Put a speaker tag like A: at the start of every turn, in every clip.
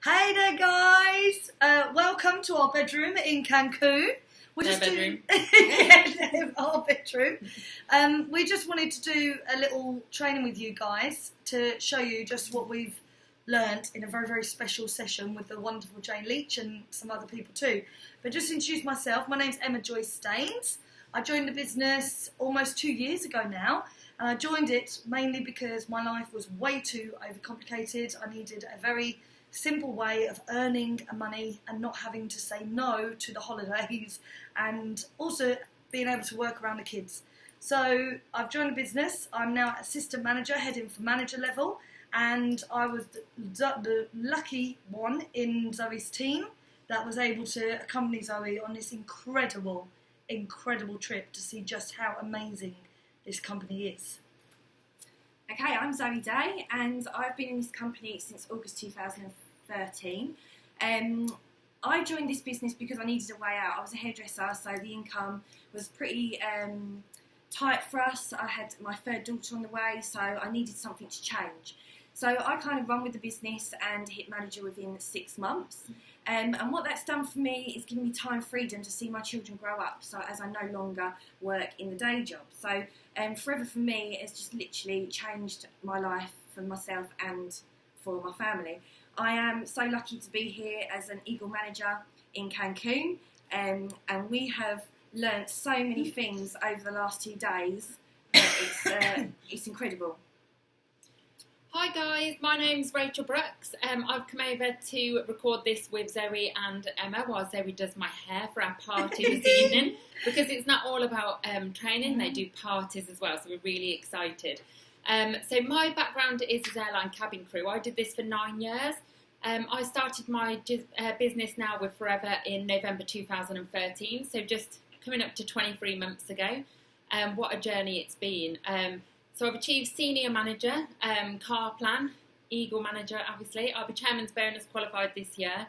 A: Hey there, guys! Welcome to our bedroom in Cancun. Our bedroom. We just wanted to do a little training with you guys to show you just what we've learnt in a very, very special session with the wonderful Jane Leach and some other people too. But just to introduce myself, my name's Emma Joyce Staines. I joined the business almost 2 years ago now, and I joined it mainly because my life was way too overcomplicated. I needed a very simple way of earning money and not having to say no to the holidays, and also being able to work around the kids. So I've joined the business. I'm now assistant manager, heading for manager level, and I was the lucky one in Zoe's team that was able to accompany Zoe on this incredible trip to see just how amazing this company is.
B: Okay, I'm Zoe Day, and I've been in this company since August 2013. I joined this business because I needed a way out. I was a hairdresser, so the income was pretty tight for us. I had my third daughter on the way, so I needed something to change. So I kind of run with the business and hit manager within 6 months. And what that's done for me is given me time freedom to see my children grow up, so as I no longer work in the day job. So forever for me, it's just literally changed my life for myself and for my family. I am so lucky to be here as an Eagle manager in Cancun, and we have learnt so many things over the last 2 days. It's incredible.
C: Hi guys, my name's Rachel Brookes. I've come over to record this with Zoe and Emma while Zoe does my hair for our party this evening, because it's not all about training, they do parties as well, so we're really excited. So my background is as airline cabin crew. I did this for 9 years. I started my business now with Forever in November 2013, so just coming up to 23 months ago. What a journey it's been. So I've achieved senior manager, car plan, Eagle manager obviously. I'll be chairman's bonus qualified this year.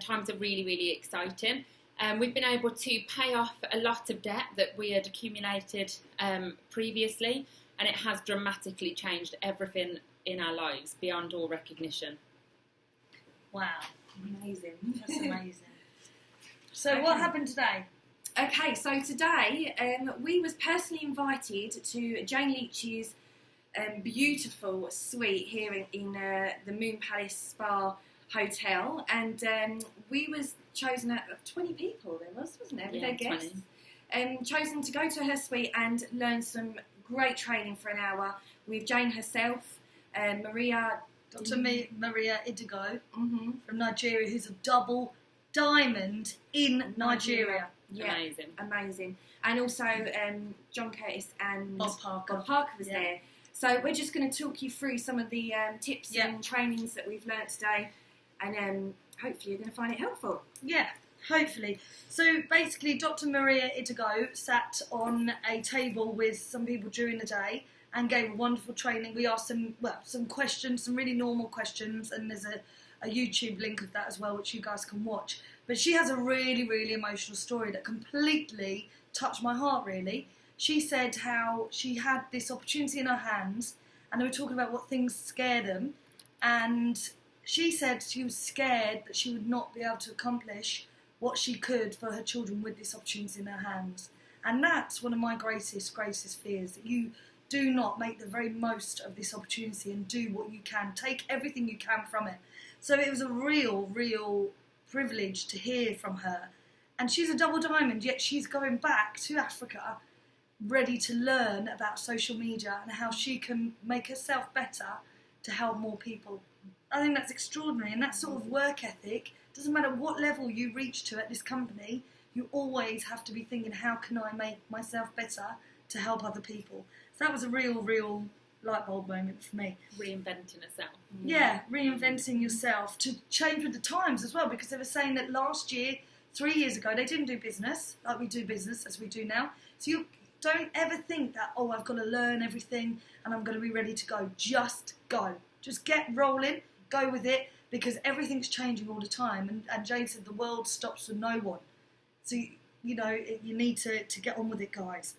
C: Times are really, really exciting. We've been able to pay off a lot of debt that we had accumulated previously, and it has dramatically changed everything in our lives beyond all recognition.
A: Wow.
B: Amazing.
A: That's amazing. So what happened today?
B: Okay, so today we was personally invited to Jane Leach's beautiful suite here in the Moon Palace Spa Hotel, and we was chosen out of 20 people. There wasn't there? With their guests, chosen to go to her suite and learn some great training for an hour with Jane herself,
A: Dr. Maria Idigo from Nigeria, who's a double diamond in Nigeria.
B: Yeah, amazing. And also John Curtis and
A: Bob Parker
B: was there. So we're just going to talk you through some of the tips and trainings that we've learnt today, and hopefully you're going to find it helpful.
A: Yeah, hopefully. So basically, Dr. Maria Idigo sat on a table with some people during the day and gave a wonderful training. We asked some questions, some really normal questions, and there's a YouTube link of that as well, which you guys can watch. But she has a really, really emotional story that completely touched my heart, really. She said how she had this opportunity in her hands, and they were talking about what things scare them, and she said she was scared that she would not be able to accomplish what she could for her children with this opportunity in her hands. And that's one of my greatest fears, that you do not make the very most of this opportunity and do what you can. Take everything you can from it. So it was a real privilege to hear from her. And she's a double diamond, yet she's going back to Africa ready to learn about social media and how she can make herself better to help more people. I think that's extraordinary, and that sort of work ethic, doesn't matter what level you reach to at this company, you always have to be thinking, how can I make myself better to help other people? So that was a real light bulb moment for me.
C: Reinventing herself.
A: Yeah, reinventing yourself to change with the times as well, because they were saying that last year, 3 years ago, they didn't do business like we do business as we do now. So you don't ever think that, I've got to learn everything and I'm going to be ready to go. Just go. Just get rolling, go with it, because everything's changing all the time. And Jane said the world stops for no one. So, you need to get on with it, guys.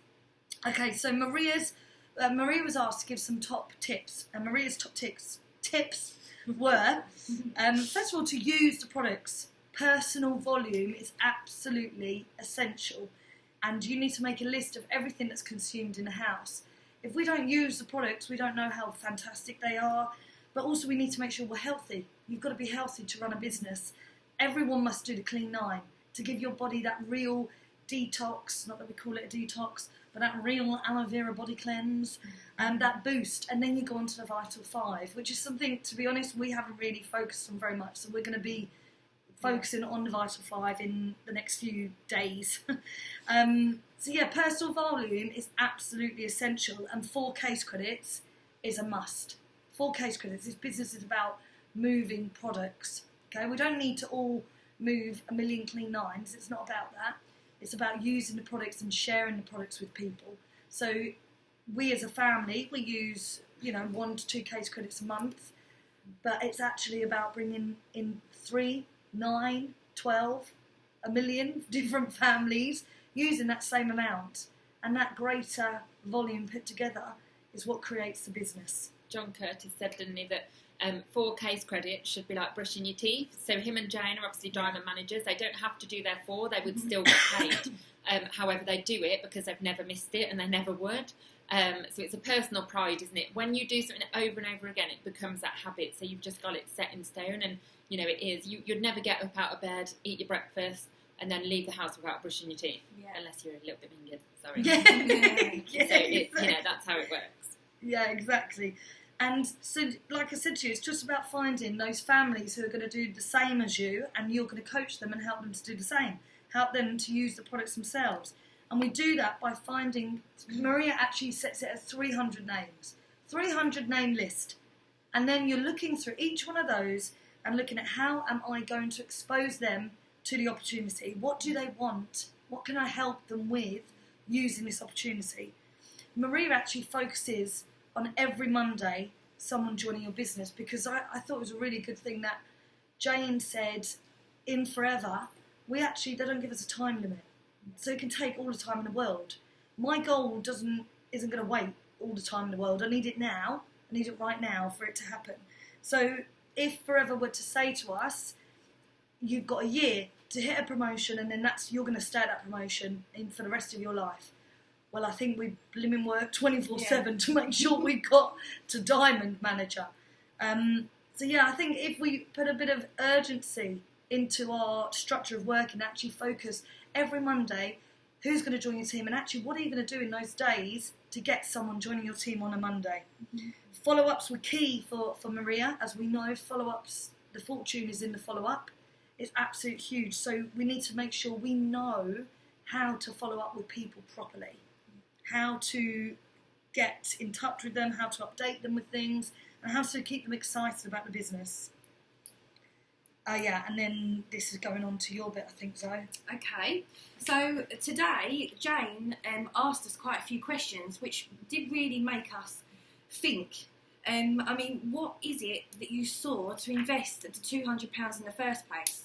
A: Okay, so Maria was asked to give some top tips, and Maria's top tips were, first of all, to use the products. Personal volume is absolutely essential, and you need to make a list of everything that's consumed in the house. If we don't use the products, we don't know how fantastic they are, but also we need to make sure we're healthy. You've got to be healthy to run a business. Everyone must do the Clean 9 to give your body that real detox, not that we call it a detox, but that real aloe vera body cleanse, that boost. And then you go on to the Vital 5, which is something, to be honest, we haven't really focused on very much. So we're going to be focusing on the Vital 5 in the next few days. So yeah, personal volume is absolutely essential, and 4 case credits is a must. 4 case credits. This business is about moving products. Okay, we don't need to all move 1 million Clean 9s. It's not about that. It's about using the products and sharing the products with people. So we as a family, we use 1 to 2 case credits a month, but it's actually about bringing in 3, 9, 12, 1 million different families using that same amount, and that greater volume put together is what creates the business.
C: John Curtis said, didn't he, that 4 case credits should be like brushing your teeth. So him and Jane are obviously diamond managers. They don't have to do their 4. They would still get paid. However, they do it because they've never missed it, and they never would. So it's a personal pride, isn't it? When you do something over and over again, it becomes that habit. So you've just got it set in stone, and it is. You'd never get up out of bed, eat your breakfast, and then leave the house without brushing your teeth, unless you're a little bit minging. Sorry. So that's how it works.
A: Yeah, exactly. And so, like I said to you, it's just about finding those families who are going to do the same as you, and you're going to coach them and help them to do the same. Help them to use the products themselves. And we do that by finding, Maria actually sets it as 300 names. 300 name list. And then you're looking through each one of those and looking at how am I going to expose them to the opportunity. What do they want? What can I help them with using this opportunity? Maria actually focuses on every Monday someone joining your business, because I thought it was a really good thing that Jane said in Forever, they don't give us a time limit. So it can take all the time in the world. My goal isn't going to wait all the time in the world. I need it now. I need it right now for it to happen. So if Forever were to say to us, you've got a year to hit a promotion, and then you're going to stay at that promotion for the rest of your life. Well, I think we blimmin' work 24/7 to make sure we got to Diamond Manager. So yeah, I think if we put a bit of urgency into our structure of work and actually focus every Monday, who's going to join your team, and actually what are you going to do in those days to get someone joining your team on a Monday. Mm-hmm. Follow-ups were key for Maria. As we know, follow-ups, the fortune is in the follow-up. It's absolutely huge. So we need to make sure we know how to follow up with people properly, how to get in touch with them, how to update them with things, and how to keep them excited about the business. And then this is going on to your bit, I think, Zoe.
B: Okay, so today Jane asked us quite a few questions which did really make us think. What is it that you saw to invest the £200 in the first place?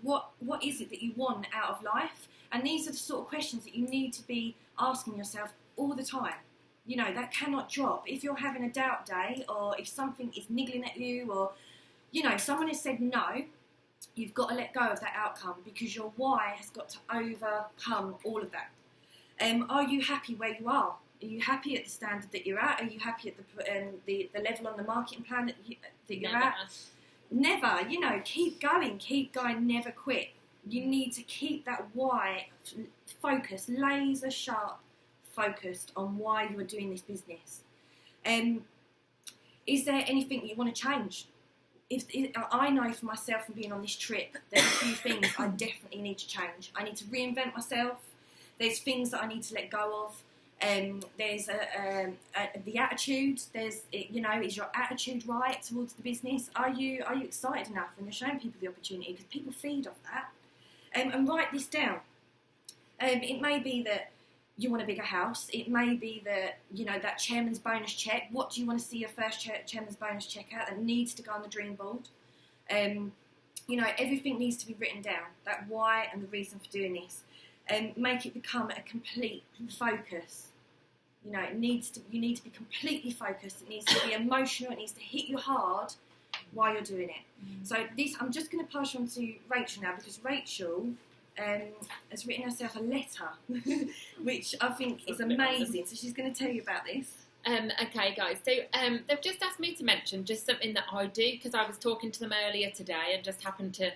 B: What is it that you want out of life? And these are the sort of questions that you need to be asking yourself all the time. That cannot drop. If you're having a doubt day, or if something is niggling at you, or someone has said no, you've got to let go of that outcome, because your why has got to overcome all of that. Are you happy where you are? Are you happy at the standard that you're at? Are you happy at the level on the marketing plan that you're
C: Never.
B: at? Never. Keep going, never quit. You need to keep that why focused, laser sharp focused on why you are doing this business. Is there anything you want to change? I know for myself, from being on this trip, there's a few things I definitely need to change. I need to reinvent myself. There's things that I need to let go of. There's the attitude. Is your attitude right towards the business? Are you excited enough when you're showing people the opportunity? Because people feed off that. And write this down. It may be that you want a bigger house. It may be that, that chairman's bonus check. What do you want to see your first chairman's bonus check at? That needs to go on the dream board. Everything needs to be written down. That why and the reason for doing this. Make it become a complete focus. You need to be completely focused. It needs to be emotional. It needs to hit you hard. why you're doing it. So this, I'm just going to pass you on to Rachel now, because Rachel has written herself a letter, which I think is amazing. So she's going to tell you about this.
C: Okay, guys, so they've just asked me to mention just something that I do, because I was talking to them earlier today and just happened to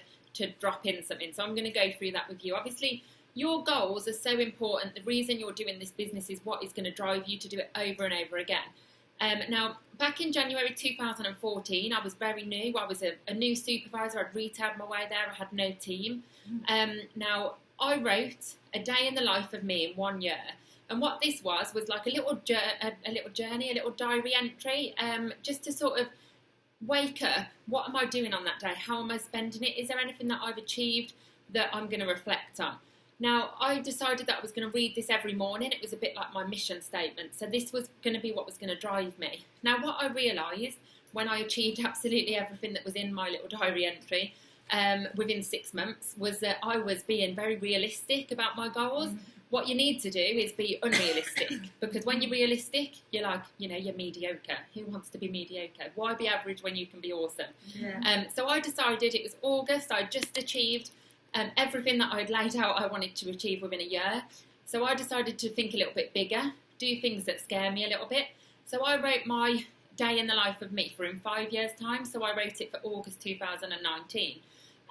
C: drop in something. So I'm going to go through that with you. Obviously, your goals are so important. The reason you're doing this business is what is going to drive you to do it over and over again. Now, back in January 2014, I was very new. I was a new supervisor. I'd retailed my way there. I had no team. Now, I wrote a day in the life of me in 1 year. And what this was like a little journey, a little diary entry, just to sort of wake up. What am I doing on that day? How am I spending it? Is there anything that I've achieved that I'm going to reflect on? Now, I decided that I was going to read this every morning. It was a bit like my mission statement. So this was going to be what was going to drive me. Now, what I realised when I achieved absolutely everything that was in my little diary entry within 6 months was that I was being very realistic about my goals. What you need to do is be unrealistic, because when you're realistic, you're like, you're mediocre. Who wants to be mediocre? Why be average when you can be awesome? Yeah. So I decided, it was August, I just achieved everything that I'd laid out I wanted to achieve within a year. So I decided to think a little bit bigger, do things that scare me a little bit. So I wrote my day in the life of me for in 5 years' time. So I wrote it for August 2019.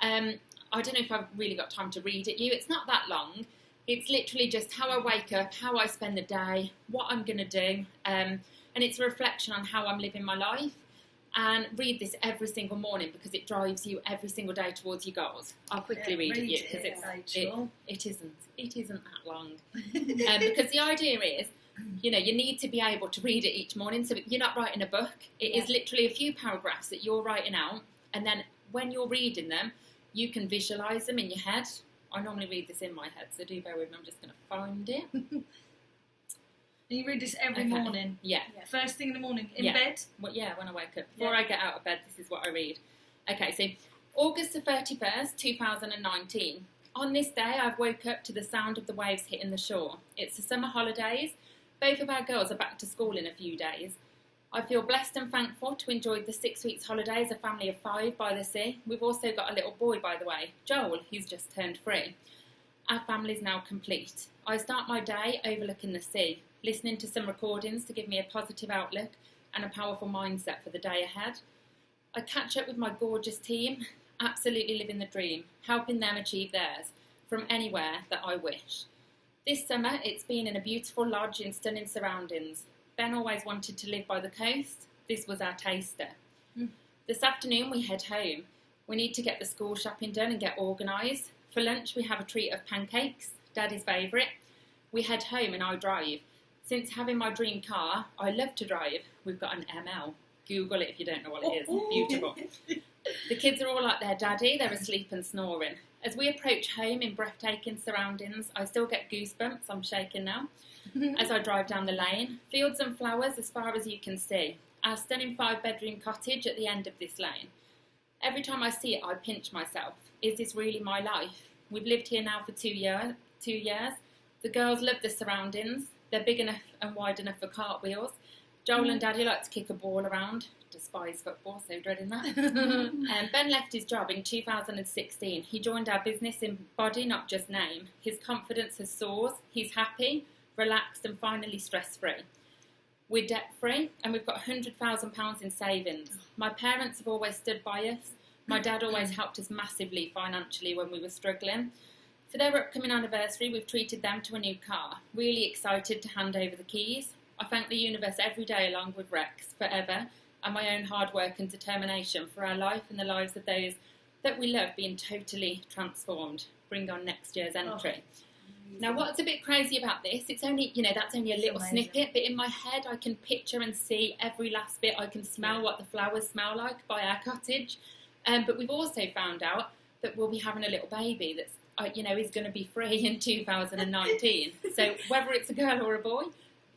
C: I don't know if I've really got time to read it you. It's not that long. It's literally just how I wake up, how I spend the day, what I'm going to do, and it's a reflection on how I'm living my life. And read this every single morning, because it drives you every single day towards your goals. I'll quickly read it you, because it isn't that long. Because the idea is, you need to be able to read it each morning. So you're not writing a book. It is literally a few paragraphs that you're writing out, and then when you're reading them, you can visualise them in your head. I normally read this in my head, so do bear with me. I'm just going to find it.
A: And you read this every morning?
C: Yeah.
A: First thing in the morning? In bed?
C: Well, yeah, when I wake up. Before I get out of bed, this is what I read. Okay, so August the 31st, 2019. On this day, I've woke up to the sound of the waves hitting the shore. It's the summer holidays. Both of our girls are back to school in a few days. I feel blessed and thankful to enjoy the 6 weeks holiday as a family of 5 by the sea. We've also got a little boy, by the way, Joel, who's just turned 3. Our family's now complete. I start my day overlooking the sea, listening to some recordings to give me a positive outlook and a powerful mindset for the day ahead. I catch up with my gorgeous team, absolutely living the dream, helping them achieve theirs from anywhere that I wish. This summer, it's been in a beautiful lodge in stunning surroundings. Ben always wanted to live by the coast. This was our taster. This afternoon we head home. We need to get the school shopping done and get organised. For lunch we have a treat of pancakes, Daddy's favourite. We head home and I drive. Since having my dream car, I love to drive. We've got an ML. Google it if you don't know what it is. Beautiful. The kids are all like their daddy. They're asleep and snoring. As we approach home in breathtaking surroundings, I still get goosebumps. I'm shaking now. As I drive down the lane, fields and flowers as far as you can see. Our stunning 5-bedroom cottage at the end of this lane. Every time I see it, I pinch myself. Is this really my life? We've lived here now for 2 years. The girls love the surroundings. They're big enough and wide enough for cartwheels. Joel and Daddy like to kick a ball around. Despise football, so dreading that. Ben left his job in 2016. He joined our business in body, not just name. His confidence has soared. He's happy, relaxed and finally stress-free. We're debt-free and we've got £100,000 in savings. My parents have always stood by us. My dad always helped us massively financially when we were struggling. For their upcoming anniversary, we've treated them to a new car. Really excited to hand over the keys. I thank the universe every day along with Rex, forever, and my own hard work and determination for our life and the lives of those that we love being totally transformed. Bring on next year's entry. Now, what's a bit crazy about this, it's only, that's only a little snippet, but in my head I can picture and see every last bit. I can smell what the flowers smell like by our cottage. But we've also found out that we'll be having a little baby that's, is going to be free in 2019. So whether it's a girl or a boy,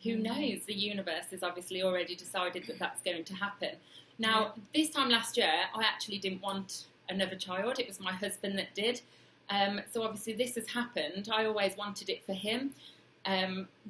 C: who knows? The universe has obviously already decided that that's going to happen. Now, this time last year, I actually didn't want another child. It was my husband that did. So obviously this has happened. I always wanted it for him.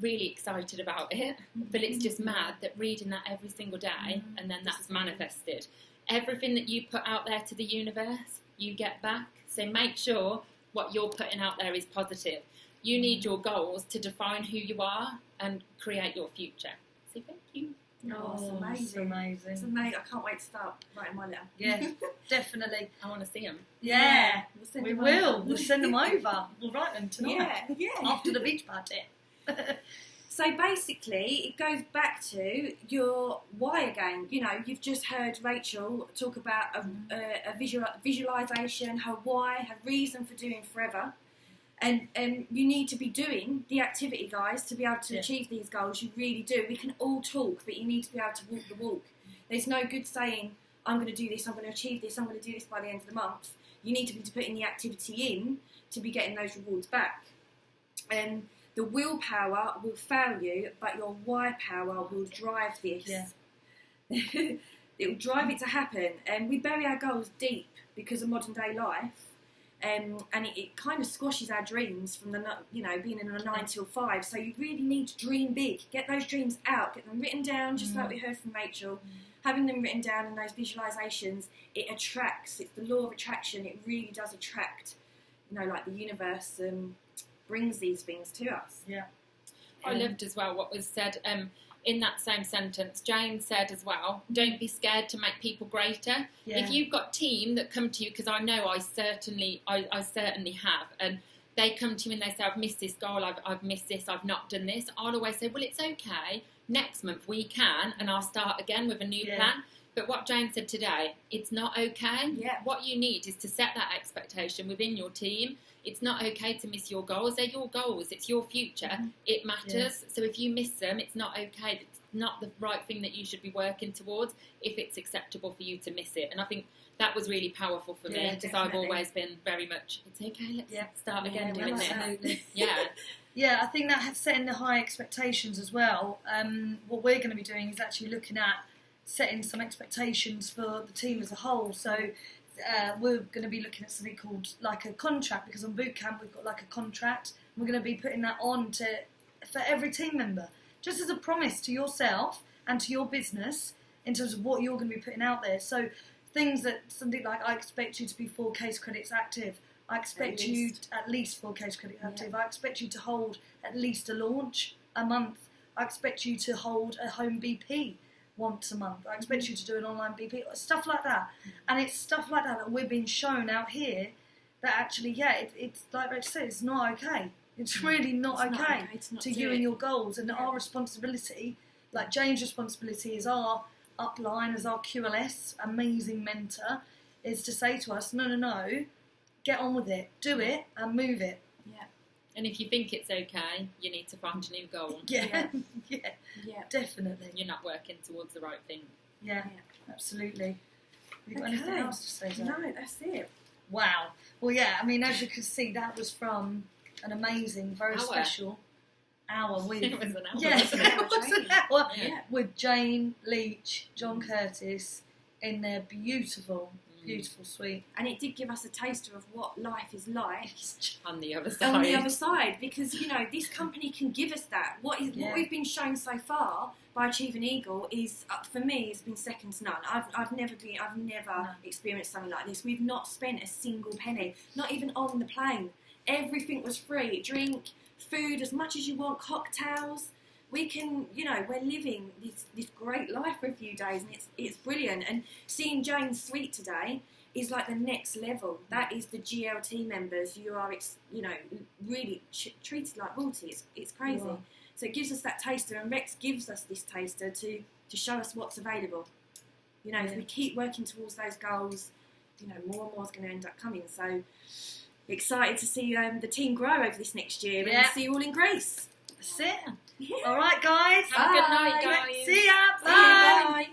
C: Really excited about it. But it's just mad that reading that every single day and then that's manifested. everything that you put out there to the universe, you get back. So make sure what you're putting out there is positive. You need your goals to define who you are and create your future. So thank you.
B: Oh, it's amazing.
A: It's amazing.
B: It's amazing. I can't wait to start writing my letter.
A: Yeah, definitely.
C: I want to see them.
A: Yeah,
B: send
A: we
B: them
A: will.
B: over.
A: We'll send them over. We'll write them tonight.
B: Yeah.
A: After the beach party.
B: So basically, it goes back to your why again. You know, you've just heard Rachel talk about a visualisation, her why, her reason for doing forever. And you need to be doing the activity, guys, to be able to achieve these goals. You really do. We can all talk, but you need to be able to walk the walk. There's no good saying, I'm going to do this, I'm going to achieve this, I'm going to do this by the end of the month. You need to be putting the activity in to be getting those rewards back. And the willpower will fail you, but your why power will drive this.
A: Yeah.
B: It will drive it to happen. And we bury our goals deep because of modern day life. And it kind of squashes our dreams from being in a 9 till 5. So you really need to dream big. Get those dreams out. Get them written down, just like we heard from Rachel. Having them written down in those visualisations, it attracts. It's the law of attraction. It really does attract. Like the universe brings these things to us.
A: Yeah.
C: I loved as well what was said in that same sentence. Jane said as well, don't be scared to make people greater.
A: Yeah.
C: If you've got team that come to you, because I know I certainly have, and they come to you and they say, I've missed this goal, I've missed this, I've not done this, I'll always say, well, it's okay, next month we can, and I'll start again with a new plan. But what Jane said today, it's not okay.
B: Yeah.
C: What you need is to set that expectation within your team. It's not okay to miss your goals. They're your goals. It's your future. It matters.
A: Yeah.
C: So if you miss them, it's not okay. It's not the right thing that you should be working towards if it's acceptable for you to miss it. And I think that was really powerful for me because I've always been very much, it's okay, let's start again doing this.
A: Yeah, I think that setting the high expectations as well. What we're going to be doing is actually looking at setting some expectations for the team as a whole. So we're going to be looking at something called like a contract, because on boot camp we've got like a contract. We're going to be putting that on for every team member, just as a promise to yourself and to your business in terms of what you're going to be putting out there. So things that something like, I expect you to be 4 case credits active. I expect you at least 4 case credits active. I expect you to hold at least a launch a month. I expect you to hold a home BP once a month. I expect you to do an online BP, stuff like that. And it's stuff like that we're being shown out here that actually, it's like Rachel said, it's not okay. It's really not okay to you and your goals. And our responsibility, like Jane's responsibility as our upline, as our QLS, amazing mentor, is to say to us, no, get on with it, do it and move it.
B: Yeah.
C: And if you think it's okay, you need to find a new goal.
A: Yeah, definitely.
C: You're not working towards the right thing.
A: Yeah. Absolutely. Have you got anything else to say, Zoe?
B: No, that's it.
A: Wow. Well, yeah, I mean, as you can see, that was from an amazing, very special hour with...
C: It was an hour,
A: wasn't it? It was an hour with Jane, Leach, John Curtis in their beautiful suite.
B: And it did give us a taster of what life is like
C: on the other side.
B: On the other side, because, this company can give us that. What we've been shown so far by Achieving Eagle is, for me, it's been second to none. I've never experienced something like this. We've not spent a single penny, not even on the plane. Everything was free. Drink, food, as much as you want, cocktails. We can, we're living this great life for a few days, and it's brilliant. And seeing Jane's suite today is like the next level. That is the GLT members. You are, really treated like royalty. It's crazy. Wow. So it gives us that taster, and Rex gives us this taster to show us what's available. If we keep working towards those goals, more and more is going to end up coming. So excited to see the team grow over this next year and see you all in grace.
A: That's it. Yeah. All right, guys.
C: Have a good night, guys.
A: See ya.
B: Bye.